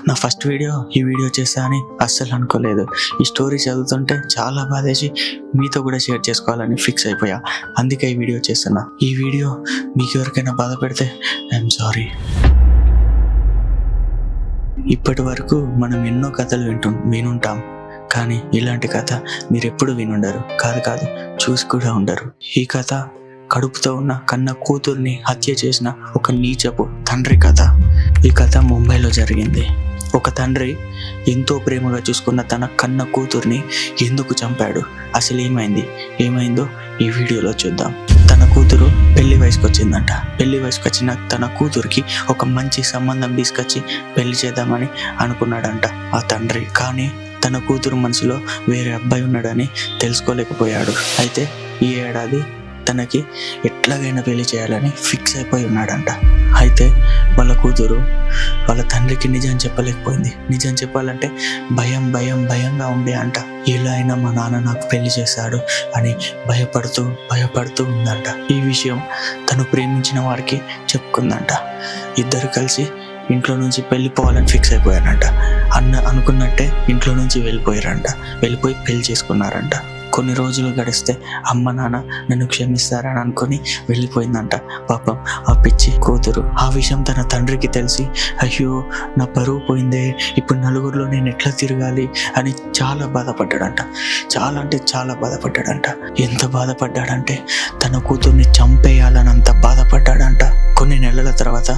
నా first video ఈ video చేస్తా అని అస్సలు అనుకోలేదు. ఈ స్టోరీ చదువుతుంటే చాలా బాధేసి మీతో కూడా షేర్ చేసుకోవాలని ఫిక్స్ అయిపోయా. అందుకే ఈ వీడియో చేస్తున్నా. ఈ వీడియో మీకు ఎవరికైనా బాధ పెడితే ఐఎమ్ సారీ. ఇప్పటి వరకు మనం ఎన్నో కథలు వినుంటాం, కానీ ఇలాంటి కథ మీరు ఎప్పుడు వినుండరు. కాదు చూసి కూడా ఉండరు. ఈ కథ కడుపుతో ఉన్న కన్న కూతుర్ని హత్య చేసిన ఒక నీచపు తండ్రి కథ. ఈ కథ ముంబైలో జరిగింది. ఒక తండ్రి ఎంతో ప్రేమగా చూసుకున్న తన కన్న కూతుర్ని ఎందుకు చంపాడు, అసలు ఏమైందో ఈ వీడియోలో చూద్దాం. తన కూతురు పెళ్లి వయసుకు వచ్చిందంట. పెళ్లి వయసుకు వచ్చిన తన కూతురికి ఒక మంచి సంబంధం తీసుకొచ్చి పెళ్లి చేద్దామని అనుకున్నాడంట ఆ తండ్రి. కానీ తన కూతురు మనసులో వేరే అబ్బాయి ఉన్నాడని తెలుసుకోలేకపోయాడు. అయితే ఈ ఏడాది తనకి ఎట్లాగైనా పెళ్లి చేయాలని ఫిక్స్ అయిపోయి ఉన్నాడంట. అయితే వాళ్ళ కూతురు వాళ్ళ తండ్రికి నిజం చెప్పలేకపోయింది. నిజం చెప్పాలంటే భయంగా ఉండే అంట. ఇలా అయినా మా నాన్న నాకు పెళ్లి చేశాడు అని భయపడుతూ ఉందంట. ఈ విషయం తను ప్రేమించిన వారికి చెప్పుకుందంట. ఇద్దరు కలిసి ఇంట్లో నుంచి వెళ్ళిపోవాలని ఫిక్స్ అయిపోయారంట. అనుకున్నట్టే ఇంట్లో నుంచి వెళ్ళిపోయి పెళ్లి చేసుకున్నారంట. కొన్ని రోజులు గడిస్తే అమ్మ నాన్న నన్ను క్షమిస్తారని అనుకుని వెళ్ళిపోయిందంట పాపం ఆ పిచ్చి కూతురు. ఆ విషయం తన తండ్రికి తెలిసి అయ్యో నా పరువు పోయిందే, ఇప్పుడు నలుగురిలో నేను ఎట్లా తిరగాలి అని చాలా బాధపడ్డాడంట. చాలా బాధపడ్డాడంట. ఎంత బాధపడ్డాడంటే తన కూతుర్ని చంపేయాలనంత బాధపడ్డాడంట. కొన్ని నెలల తర్వాత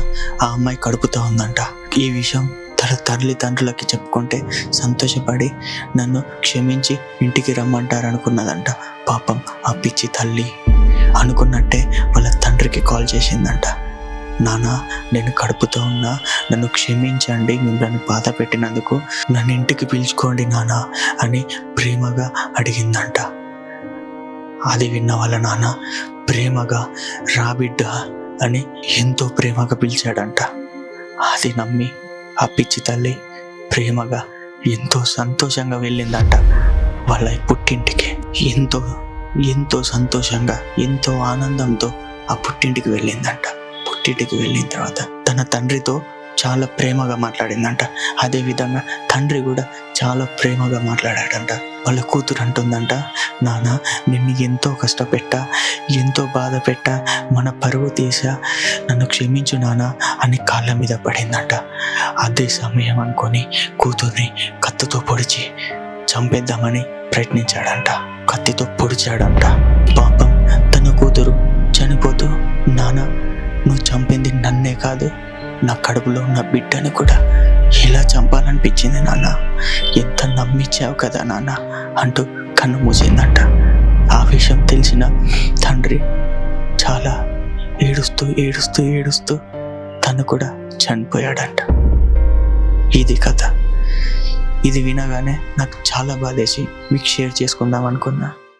ఆ అమ్మాయి కడుపుతో ఉందంట. ఈ విషయం తన తల్లిదండ్రులకి చెప్పుకుంటే సంతోషపడి నన్ను క్షమించి ఇంటికి రమ్మంటారనుకున్నదంట. పాపం ఆ పిచ్చి తల్లి అనుకున్నట్టే వాళ్ళ తండ్రికి కాల్ చేసిందంట. నాన్న, నేను కడుపుతో ఉన్నా, నన్ను క్షమించండి, మిమ్మల్ని బాధ పెట్టినందుకు నన్ను ఇంటికి పిలుచుకోండి నాన్న అని ప్రేమగా అడిగిందంట. అది విన్న వాళ్ళ నాన్న ప్రేమగా రా బిడ్డ అని ఎంతో ప్రేమగా పిలిచాడంట. అది నమ్మి ఆ పిచ్చి తల్లి ప్రేమగా ఎంతో సంతోషంగా వెళ్ళిందంట వాళ్ళ పుట్టింటికి. ఎంతో సంతోషంగా ఎంతో ఆనందంతో ఆ పుట్టింటికి వెళ్ళిందంట. పుట్టింటికి వెళ్ళిన తర్వాత తన తండ్రితో చాలా ప్రేమగా మాట్లాడిందంట. అదే విధంగా తండ్రి కూడా చాలా ప్రేమగా మాట్లాడాడంట. వాళ్ళ కూతురు అంటుందంట, నాన్న నిన్ను ఎంతో కష్టపెట్టా, ఎంతో బాధ పెట్టా, మన పరువు తీసా, నన్ను క్షమించు నాన్న అని కాళ్ళ మీద పడిందంట. అదే సమయం అనుకొని కూతుర్ని కత్తితో పొడిచి చంపేద్దామని ప్రయత్నించాడంట. కత్తితో పొడిచాడంట. పాపం తన కూతురు చనిపోతూ, నాన్న నువ్వు చంపింది నన్నే కాదు, నా కడుపులో ఉన్న బిడ్డని కూడా ఇలా చంపాలనిపించింది నాన్న, ఎంత నమ్మించావు కదా నాన్న అంటూ కన్ను మూసిందంట. ఆ విషయం తెలిసిన తండ్రి చాలా ఏడుస్తూ తను కూడా చనిపోయాడంట. ఇది కథ. ఇది వినగానే నాకు చాలా బాధేసి మీకు షేర్ చేసుకుందాం అనుకున్నా.